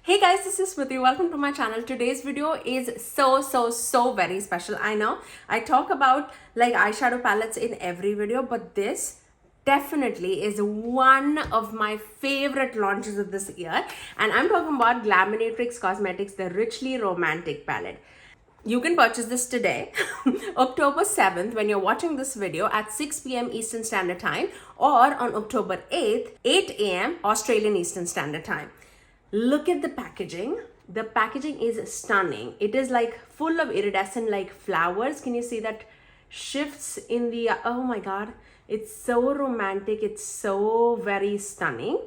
Hey guys, this is Smithy. Welcome to my channel. Today's video is so very special. I know I talk about like eyeshadow palettes in every video, but this definitely is one of my favorite launches of this year, and I'm talking about Glaminatrix Cosmetics, the Richly Romantic palette. You can purchase this today, October 7th, when you're watching this video at 6 p.m. Eastern Standard Time, or on October 8th, 8 a.m. Australian Eastern Standard Time. Look at the packaging. The packaging is stunning. It is like full of iridescent like flowers. Can you see that shifts in the, oh my God, it's so romantic. It's so very stunning.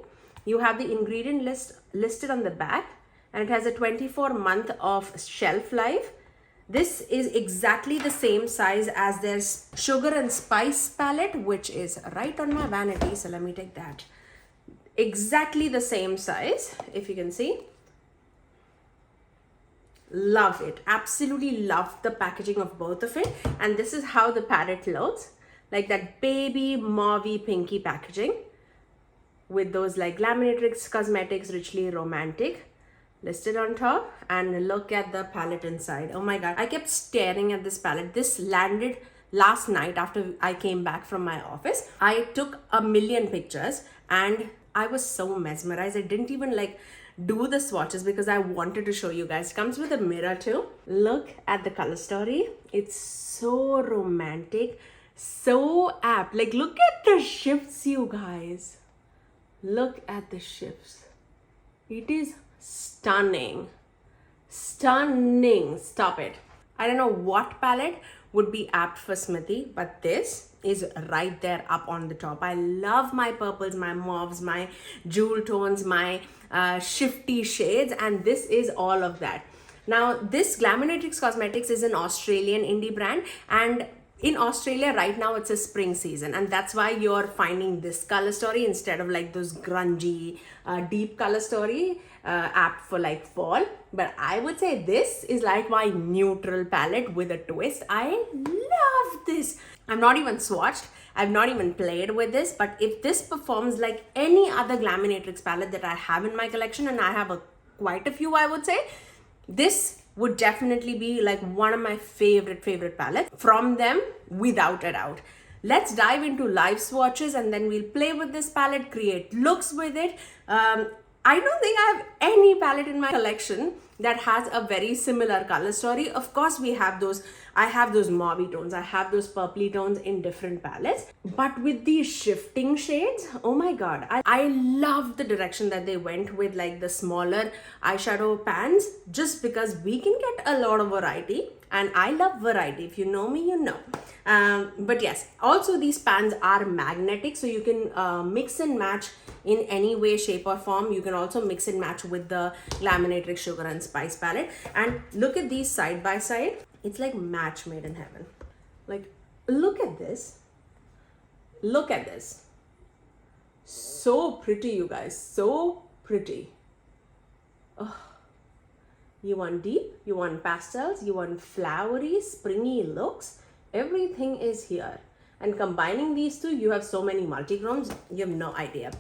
You have the ingredient list listed on the back, and it has a 24-month of shelf life. This is exactly the same size as their sugar and spice palette, which is right on my vanity. So let me take that. Exactly the same size, if you can see. Love it. Absolutely love the packaging of both of it. And this is how the palette looks. Like that baby mauvey pinky packaging with those like Glaminatrix Cosmetics Richly Romantic listed on top, and look at the palette inside. Oh my God, I kept staring at this palette. This landed last night after I came back from my office. I took a million pictures and I was so mesmerized. I didn't even like do the swatches because I wanted to show you guys. It comes with a mirror too. Look at the color story. It's so romantic, so apt. Like look at the shifts, you guys. Look at the shifts. It is stunning. Stunning. Stop it. I don't know what palette would be apt for Smithy, but this is right there up on the top. I love my purples, my mauves, my jewel tones, my shifty shades, and this is all of that. Now, this Glaminatrix Cosmetics is an Australian indie brand, and in Australia right now it's a spring season, and that's why you're finding this color story instead of like those grungy deep color story apt for like fall. But I would say this is like my neutral palette with a twist. I love this. I'm not even swatched, I've not even played with this, but if this performs like any other Glaminatrix palette that I have in my collection, and I have quite a few, I would say, this would definitely be like one of my favorite palettes from them, without a doubt. Let's dive into live swatches, and then we'll play with this palette, create looks with it. I don't think I have any palette in my collection that has a very similar color story. Of course, we have those, I have those mauvey tones, I have those purpley tones in different palettes, but with these shifting shades, oh my God, I love the direction that they went with like the smaller eyeshadow pans, just because we can get a lot of variety, and I love variety. If you know me, you know. But yes, also these pans are magnetic, so you can mix and match in any way, shape or form. You can also mix and match with the Glaminatrix Sugar and Spice palette. And look at these side by side. It's like match made in heaven. Like, look at this. Look at this. So pretty, you guys. So pretty. Oh. You want deep, you want pastels, you want flowery, springy looks. Everything is here. And combining these two, you have so many multichromes, you have no idea.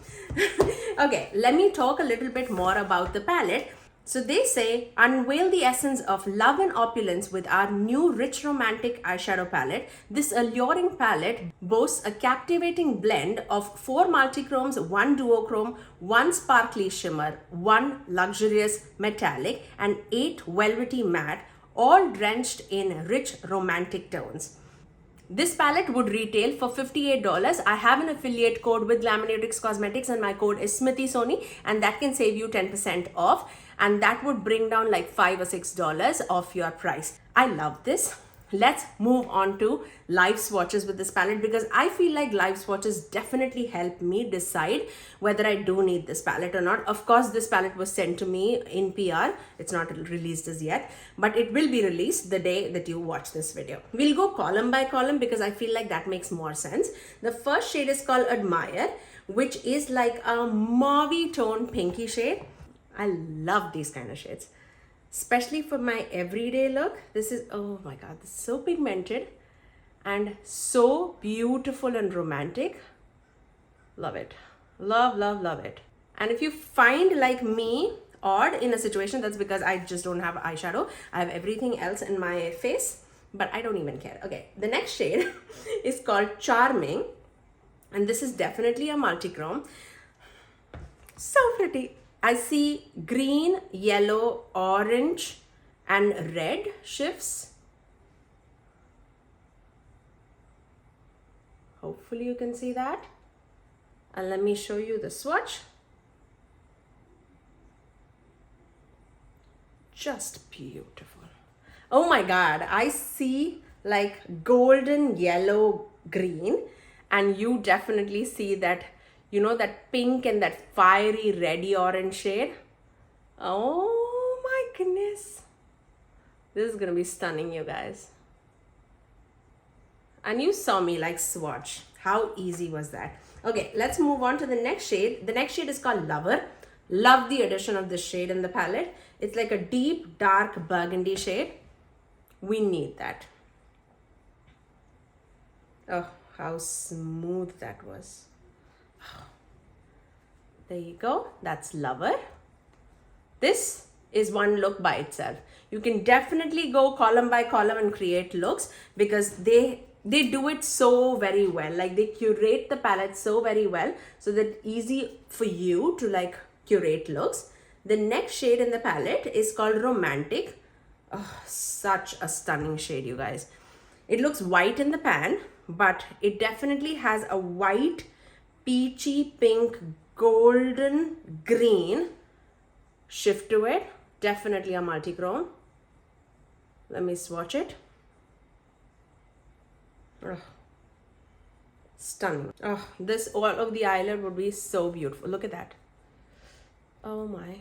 Okay, let me talk a little bit more about the palette. So they say, unveil the essence of love and opulence with our new Rich Romantic eyeshadow palette. This alluring palette boasts a captivating blend of 4 multichromes, 1 duochrome, 1 sparkly shimmer, 1 luxurious metallic, and 8 velvety matte, all drenched in rich romantic tones. This palette would retail for $58. I have an affiliate code with Glaminatrix Cosmetics, and my code is SMITHYSONY, and that can save you 10% off, and that would bring down like $5 or $6 off your price. I love this. Let's move on to live swatches with this palette, because I feel like live swatches definitely help me decide whether I do need this palette or not. Of course, this palette was sent to me in PR. It's not released as yet, but it will be released the day that you watch this video. We'll go column by column because I feel like that makes more sense. The first shade is called Admire, which is like a mauvey tone pinky shade. I love these kind of shades, especially for my everyday look. This is, oh my God, this is so pigmented and so beautiful and romantic. Love it. Love it. And if you find, like me, odd in a situation, that's because I just don't have eyeshadow. I have everything else in my face, but I don't even care. Okay, the next shade is called Charming, and this is definitely a multichrome. So pretty. I see green, yellow, orange, and red shifts. Hopefully you can see that. And let me show you the swatch. Just beautiful. Oh my God, I see like golden yellow green, and you definitely see that, you know, that pink and that fiery reddy orange shade. Oh my goodness. This is gonna be stunning, you guys. And you saw me like swatch. How easy was that? Okay, let's move on to the next shade. The next shade is called Lover. Love the addition of this shade in the palette. It's like a deep, dark burgundy shade. We need that. Oh, how smooth that was. There you go. That's Lover. This is one look by itself. You can definitely go column by column and create looks, because they do it so very well. Like they curate the palette so very well, so that easy for you to like curate looks. The next shade in the palette is called Romantic. Oh, such a stunning shade, you guys. It looks white in the pan, but it definitely has a white, peachy pink, golden green shift to it. Definitely a multichrome. Let me swatch it. Oh, stunning. Oh, this all of the eyelid would be so beautiful. Look at that. Oh my.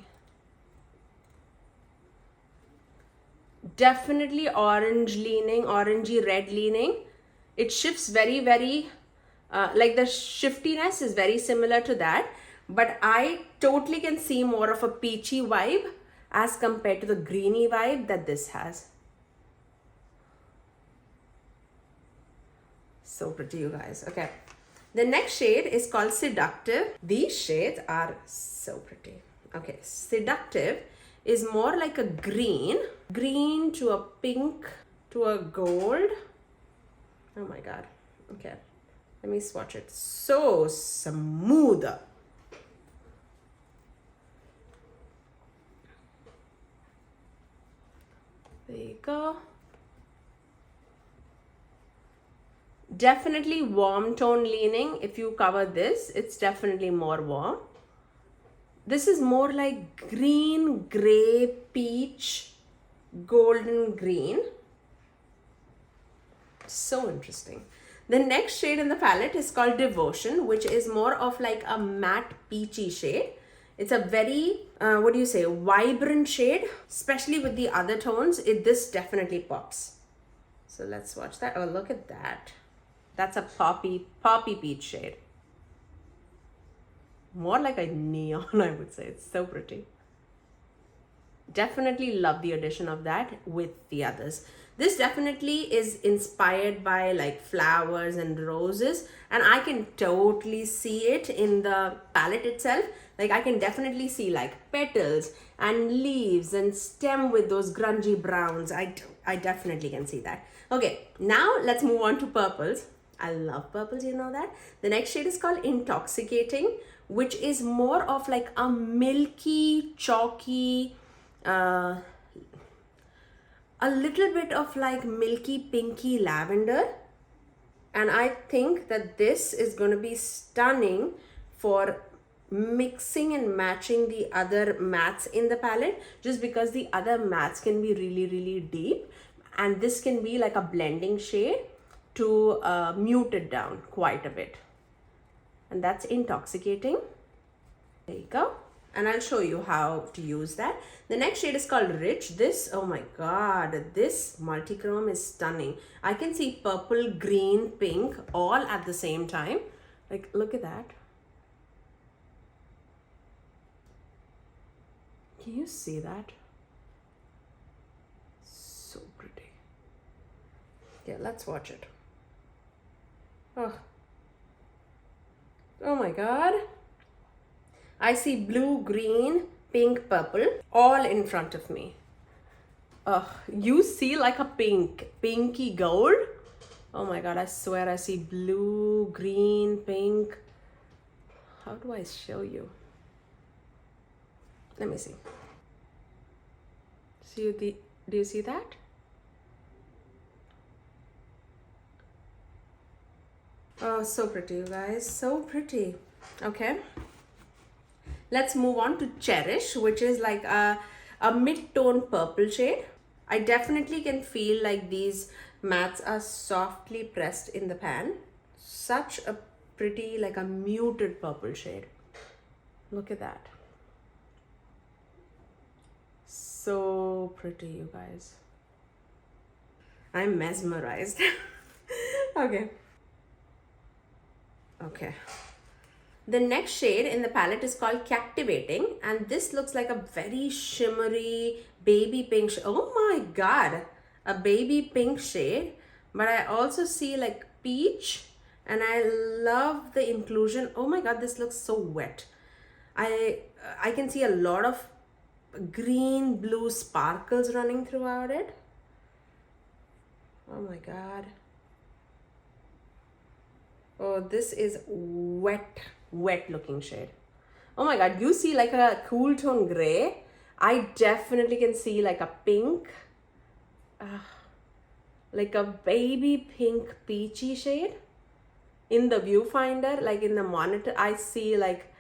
Definitely orange leaning, orangey red leaning. It shifts very, very, like the shiftiness is very similar to that, but I totally can see more of a peachy vibe as compared to the greeny vibe that this has. So pretty, you guys. Okay, the next shade is called Seductive. These shades are so pretty. Okay, Seductive is more like a green to a pink to a gold. Oh my God. Okay, let me swatch it. So smooth. There you go. Definitely warm tone leaning. If you cover this, it's definitely more warm. This is more like green, gray, peach, golden green. So interesting. The next shade in the palette is called Devotion, which is more of like a matte peachy shade. It's a very, what do you say, vibrant shade, especially with the other tones. This definitely pops. So let's watch that. Oh, look at that. That's a poppy peach shade. More like a neon, I would say. It's so pretty. Definitely love the addition of that with the others. This definitely is inspired by like flowers and roses, and I can totally see it in the palette itself. Like I can definitely see like petals and leaves and stem with those grungy browns. I definitely can see that. Okay, now let's move on to purples. I love purples, you know that. The next shade is called Intoxicating, which is more of like a milky, chalky, a little bit of like milky pinky lavender. And I think that this is going to be stunning for mixing and matching the other mattes in the palette, just because the other mattes can be really, really deep, and this can be like a blending shade to mute it down quite a bit. And that's Intoxicating. There you go. And I'll show you how to use that. The next shade is called Rich. This, oh my God, this multichrome is stunning. I can see purple, green, pink all at the same time. Like, look at that. Can you see that? So pretty. Yeah, let's watch it. Oh my God. I see blue, green, pink purple all in front of me. You see like a pinky gold. Oh my god, I swear I see blue, green, pink. How do I show you? Let me see. Do you see that? Oh, so pretty, you guys. So pretty. Okay. Let's move on to Cherish, which is like a mid-tone purple shade. I definitely can feel like these mattes are softly pressed in the pan. Such a pretty, like a muted purple shade. Look at that. So pretty, you guys. I'm mesmerized. Okay. Okay. The next shade in the palette is called Captivating, and this looks like a very shimmery baby pink. Oh my god, a baby pink shade. But I also see like peach, and I love the inclusion. Oh my god, this looks so wet. I can see a lot of green blue sparkles running throughout it. Oh my god. Oh, this is wet looking shade. Oh my god, you see like a cool tone gray. I definitely can see like a pink, like a baby pink peachy shade. In the viewfinder, like in the monitor, I see like,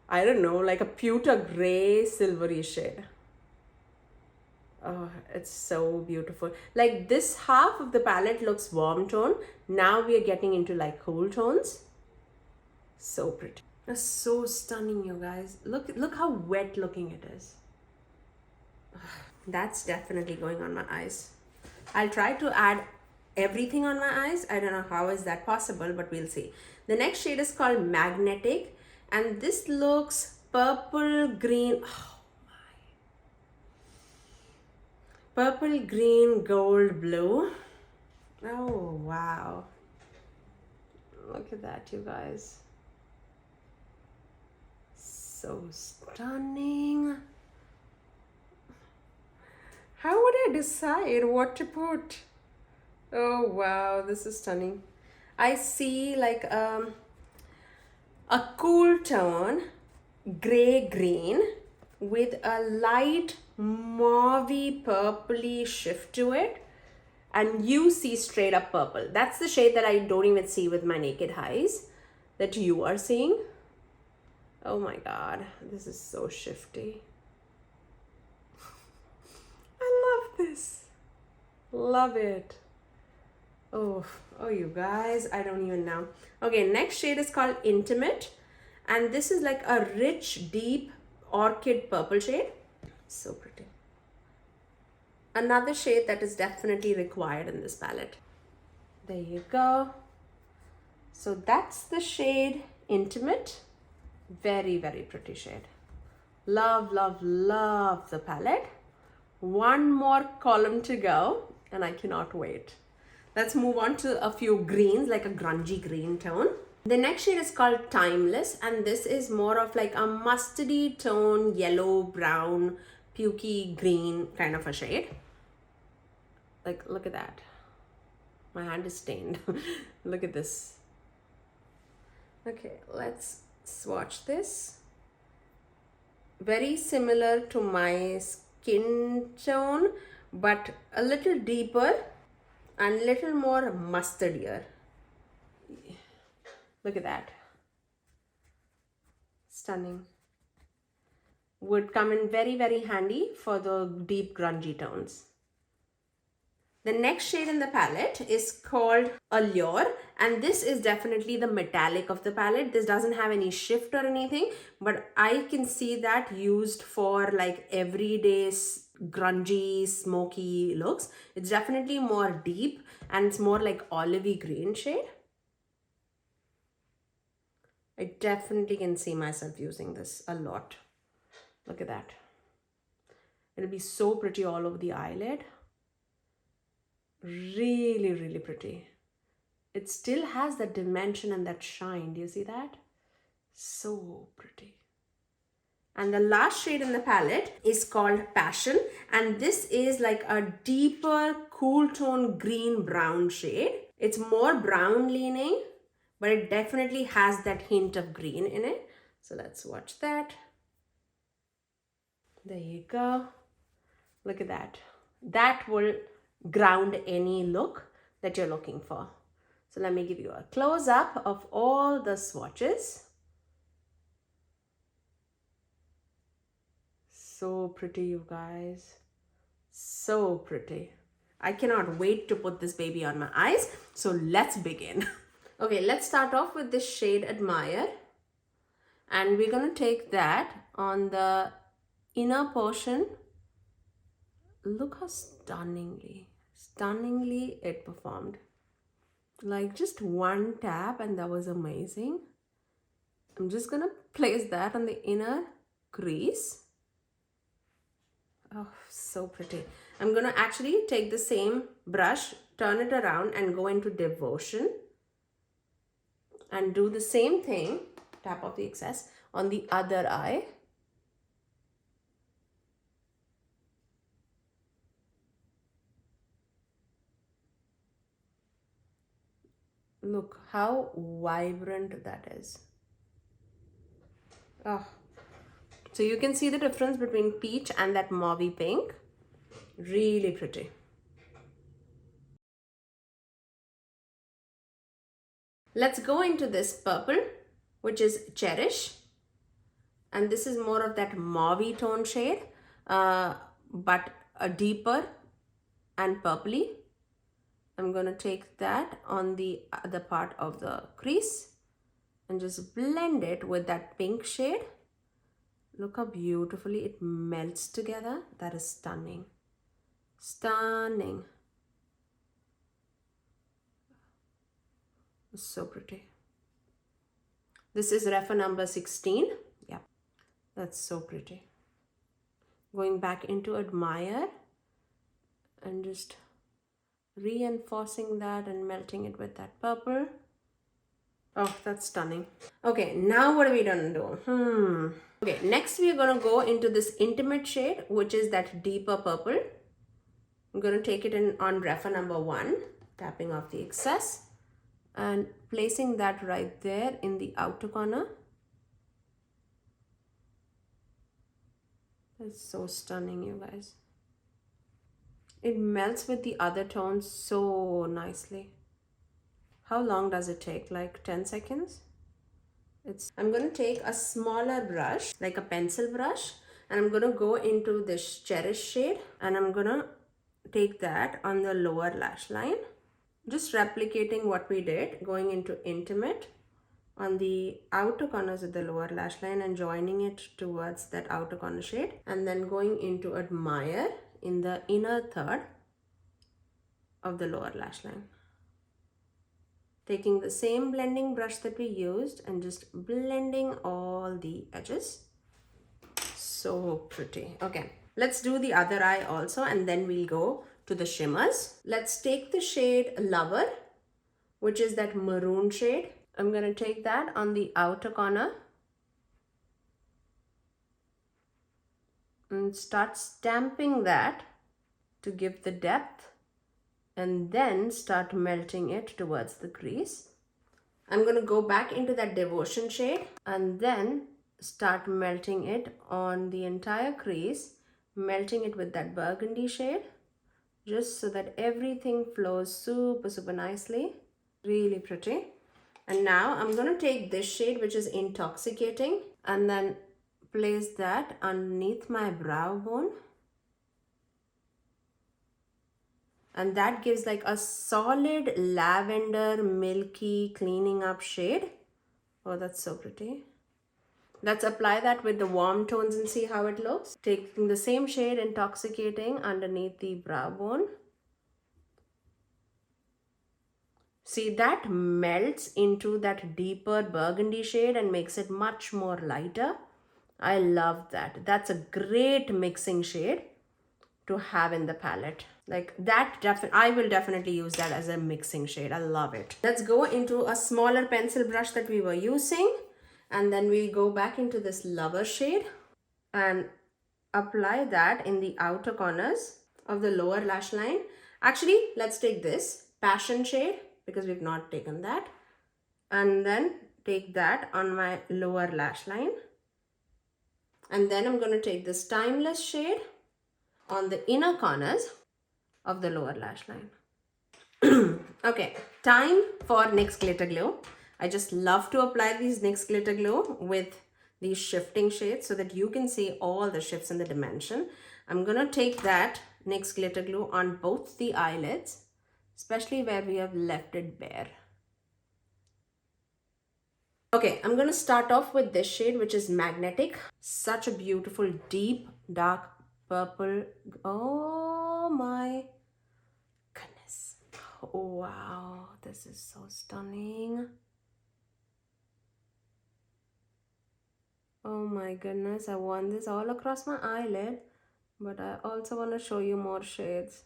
I don't know, like a pewter gray silvery shade. Oh, it's so beautiful. Like this half of the palette looks warm tone. Now we are getting into like cool tones. So pretty. That's so stunning, you guys. Look how wet looking it is. That's definitely going on my eyes. I'll try to add everything on my eyes. I don't know how is that possible, but we'll see. The next shade is called Magnetic, and this looks purple green. Oh, purple, green, gold, blue. Oh, wow. Look at that, you guys. So stunning. How would I decide what to put? Oh, wow, this is stunning. I see like a cool tone, gray-green, with a light mauvey purpley shift to it, and you see straight up purple. That's the shade that I don't even see with my naked eyes, that you are seeing. Oh my god, this is so shifty. I love this. Love it. Oh, you guys, I don't even know. Okay, next shade is called Intimate, and this is like a rich, deep orchid purple shade. So pretty. Another shade that is definitely required in this palette. There you go. So that's the shade Intimate. Very, very pretty shade. Love, love, love the palette. One more column to go, and I cannot wait. Let's move on to a few greens, like a grungy green tone. The next shade is called Timeless, and this is more of like a mustardy tone, yellow, brown, pukey green kind of a shade. Like, look at that. My hand is stained. Look at this. Okay, let's swatch this. Very similar to my skin tone, but a little deeper and little more mustardier. Look at that. Stunning. Would come in very, very handy for the deep grungy tones. The next shade in the palette is called Allure, and this is definitely the metallic of the palette. This doesn't have any shift or anything, but I can see that used for like everyday grungy, smoky looks. It's definitely more deep and it's more like olivey green shade. I definitely can see myself using this a lot. Look at that. It'll be so pretty all over the eyelid. Really, really pretty. It still has that dimension and that shine. Do you see that? So pretty. And the last shade in the palette is called Passion. And this is like a deeper cool tone green brown shade. It's more brown leaning, but it definitely has that hint of green in it. So let's watch that. There you go. Look at that. That will ground any look that you're looking for. So let me give you a close-up of all the swatches. So pretty, you guys. So pretty. I cannot wait to put this baby on my eyes. So let's begin. Okay, let's start off with this shade Admire. And we're going to take that on the inner portion. Look how stunningly it performed. Like just one tap and that was amazing. I'm just going to place that on the inner crease. Oh, so pretty. I'm going to actually take the same brush, turn it around and go into Devotion. And do the same thing, tap off the excess, on the other eye. Look how vibrant that is. Oh. So you can see the difference between peach and that mauvey pink. Really pretty. Let's go into this purple, which is Cherish. And this is more of that mauvey tone shade, but a deeper and purpley. I'm going to take that on the other part of the crease and just blend it with that pink shade. Look how beautifully it melts together. That is stunning. Stunning. So pretty. This is refer number 16. Yeah, that's so pretty. Going back into Admire and just reinforcing that and melting it with that purple. Oh, that's stunning. Okay, now what are we gonna do? Okay, next we are gonna go into this intimate shade, which is that deeper purple. I'm gonna take it in on refer number 1, tapping off the excess and placing that right there in the outer corner. That's so stunning, you guys. It melts with the other tones so nicely. How long does it take? Like 10 seconds? I'm going to take a smaller brush, like a pencil brush, and I'm going to go into this Cherish shade and I'm going to take that on the lower lash line. Just replicating what we did, going into Intimate on the outer corners of the lower lash line and joining it towards that outer corner shade, and then going into Admire in the inner third of the lower lash line. Taking the same blending brush that we used and just blending all the edges. So pretty. Okay, let's do the other eye also and then we'll go to the shimmers. Let's take the shade Lover, which is that maroon shade. I'm going to take that on the outer corner and start stamping that to give the depth, and then start melting it towards the crease. I'm going to go back into that Devotion shade and then start melting it on the entire crease, melting it with that burgundy shade, just so that everything flows super nicely. Really pretty. And now I'm going to take this shade, which is Intoxicating, and then place that underneath my brow bone. And that gives like a solid lavender, milky, cleaning up shade. Oh, that's so pretty. Let's apply that with the warm tones and see how it looks. Taking the same shade, Intoxicating, underneath the brow bone. See, that melts into that deeper burgundy shade and makes it much more lighter. I love that. That's a great mixing shade to have in the palette. Like that, I will definitely use that as a mixing shade. I love it. Let's go into a smaller pencil brush that we were using, and then we'll go back into this Lover shade. and apply that in the outer corners of the lower lash line. Actually, let's take this passion shade because we've not taken that, and then take that on my lower lash line. And then I'm going to take this timeless shade on the inner corners of the lower lash line. Okay, time for NYX Glitter Glow. I just love to apply these NYX Glitter Glow with these shifting shades so that you can see all the shifts in the dimension. I'm going to take that NYX Glitter Glow on both the eyelids, especially where we have left it bare. Okay, I'm going to start off with this shade, which is Magnetic. Such a beautiful, deep, dark purple. Oh my goodness. Wow, this is so stunning. Oh my goodness, I want this all across my eyelid, but I also want to show you more shades.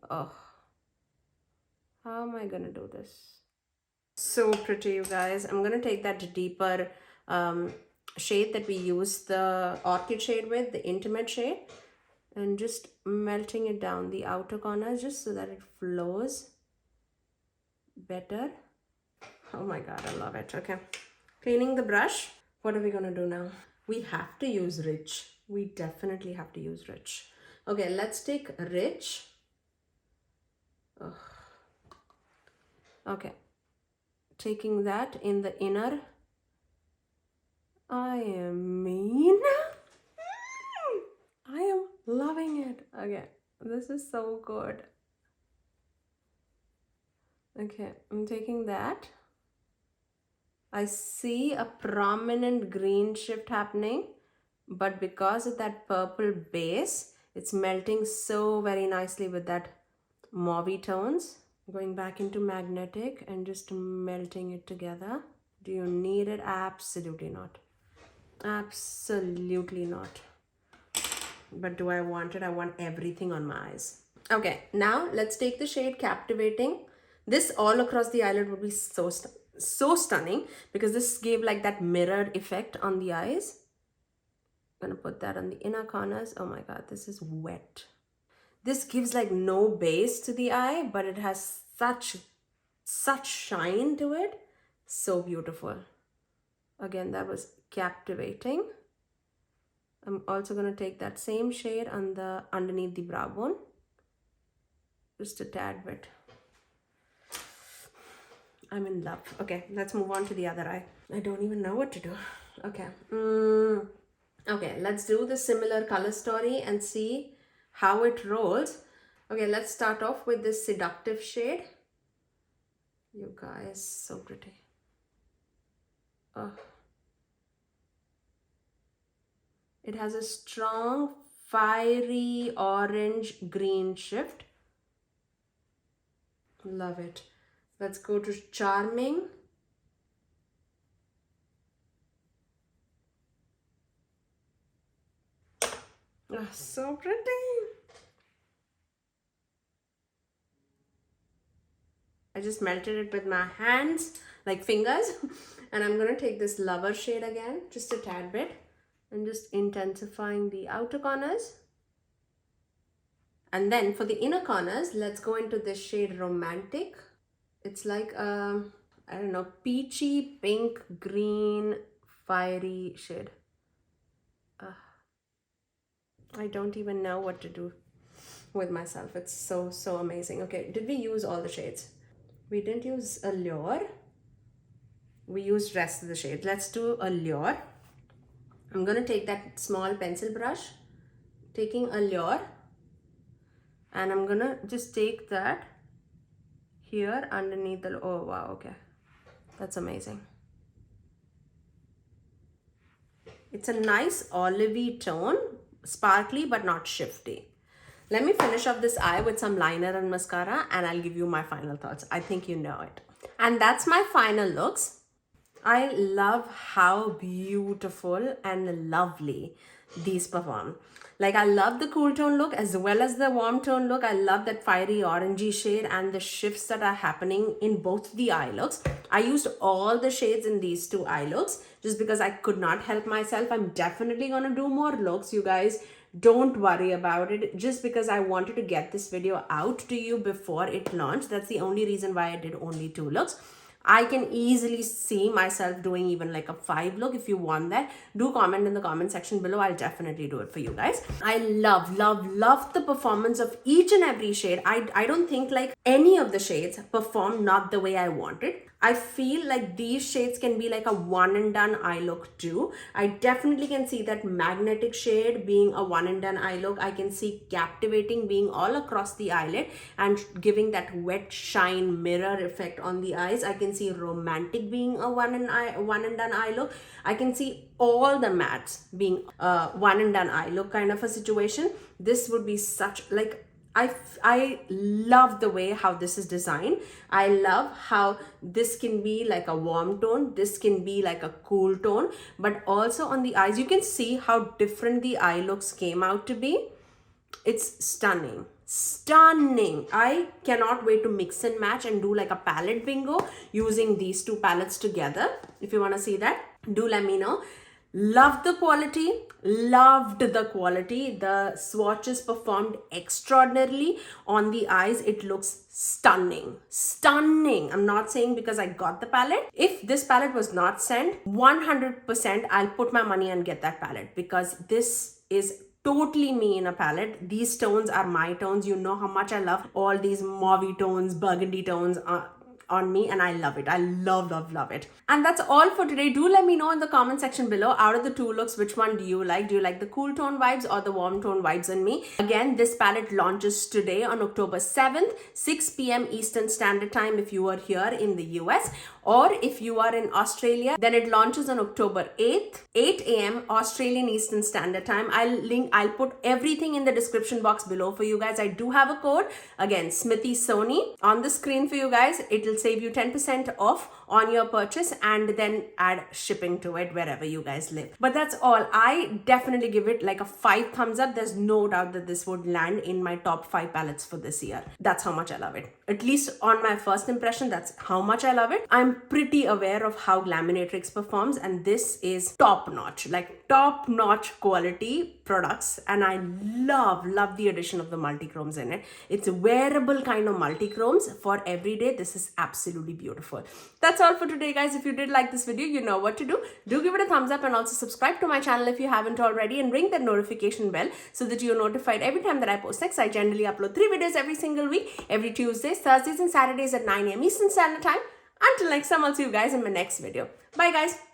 Oh, how am I going to do this? So pretty, you guys. I'm going to take that deeper shade that we use the orchid shade with, the intimate shade, and just melting it down the outer corners just so that it flows better. Oh my god, I love it. Okay, cleaning the brush. What are we going to do now? We have to use Rich. We definitely have to use Rich. Okay, let's take Rich. Oh. Okay, taking that in the inner. I am mean. I am loving it. Okay, this is so good. Okay, I'm taking that. I see a prominent green shift happening, but because of that purple base, it's melting so very nicely with that mauvey tones. Going back into Magnetic and just melting it together. Do you need it? Absolutely not. Absolutely not. But do I want it? I want everything on my eyes. Okay, now let's take the shade Captivating. This all across the eyelid would be so stunning because this gave like that mirrored effect on the eyes. I'm gonna put that on the inner corners. Oh my god, this is wet. This gives like no base to the eye, but it has such shine to it. So beautiful. Again, that was Captivating. I'm also going to take that same shade on the underneath the brow bone, just a tad bit. I'm in love. Okay, let's move on to the other eye. I don't even know what to do. Okay. Okay, let's do the similar color story and see how it rolls. Okay, let's start off with this Seductive shade. You guys, so pretty. Oh. It has a strong fiery orange green shift. Love it. Let's go to Charming. Oh, so pretty. I just melted it with my hands, like fingers. And I'm going to take this Lover shade again, just a tad bit. And just intensifying the outer corners. And then for the inner corners, let's go into this shade Romantic. It's like a, I don't know, peachy, pink, green, fiery shade. I don't even know what to do with myself. It's so amazing. Okay, did we use all the shades? We didn't use Allure. We used rest of the shades. Let's do Allure. I'm going to take that small pencil brush, taking Allure, and I'm going to just take that here underneath the, oh wow, okay. That's amazing. It's a nice olivey tone, sparkly but not shifty. Let me finish off this eye with some liner and mascara and I'll give you my final thoughts. I think you know it. And that's my final looks. I love how beautiful and lovely these perform. Like, I love the cool tone look as well as the warm tone look. I love that fiery orangey shade and the shifts that are happening in both the eye looks. I used all the shades in these two eye looks just because I could not help myself. I'm definitely gonna do more looks, you guys. Don't worry about it. Just because I wanted to get this video out to you before it launched. That's the only reason why I did only 2 looks. I can easily see myself doing even like a 5 look. If you want that, do comment in the comment section below. I'll definitely do it for you guys. I love the performance of each and every shade. I don't think like any of the shades perform not the way I wanted. I feel like these shades can be like a one and done eye look too. I definitely can see that magnetic shade being a one and done eye look. I can see captivating being all across the eyelid and giving that wet shine mirror effect on the eyes. I can see romantic being a one and done eye look. I can see all the mattes being a one and done eye look kind of a situation. This would be such like, I love the way how this is designed. I love how this can be like a warm tone. This can be like a cool tone. But also on the eyes, you can see how different the eye looks came out to be. It's stunning. Stunning. I cannot wait to mix and match and do like a palette bingo using these 2 palettes together. If you want to see that, do let me know. Loved the quality, loved the quality. The swatches performed extraordinarily on the eyes. It looks stunning, stunning. I'm not saying because I got the palette. If this palette was not sent, 100% I'll put my money and get that palette, because this is totally me in a palette. These tones are my tones. You know how much I love all these mauvey tones, burgundy tones on me, and I love it. I love it. And that's all for today. Do let me know in the comment section below, out of the 2 looks, which one do you like? Do you like the cool tone vibes or the warm tone vibes in me? Again, this palette launches today on October 7th, 6 p.m. Eastern Standard Time if you are here in the US, or if you are in Australia, then it launches on October 8th, 8 a.m. Australian Eastern Standard Time. I'll put everything in the description box below for you guys. I do have a code, again, Smithy Sony, on the screen for you guys. It'll save you 10% off on your purchase and then add shipping to it wherever you guys live. But that's all. I definitely give it like a 5 thumbs up. There's no doubt that this would land in my top 5 palettes for this year. That's how much I love it. At least on my first impression, that's how much I love it. I'm pretty aware of how Glaminatrix performs, and this is top notch, like top notch quality products. And I love the addition of the multichromes in it. It's a wearable kind of multichromes for every day. This is absolutely beautiful. That's all for today, guys. If you did like this video, you know what to do. Do give it a thumbs up and also subscribe to my channel if you haven't already, and ring that notification bell so that you're notified every time that I post next. I generally upload 3 videos every single week, every Tuesdays, Thursdays and Saturdays at 9 a.m. Eastern Standard Time. Until next time, I'll see you guys in my next video. Bye, guys.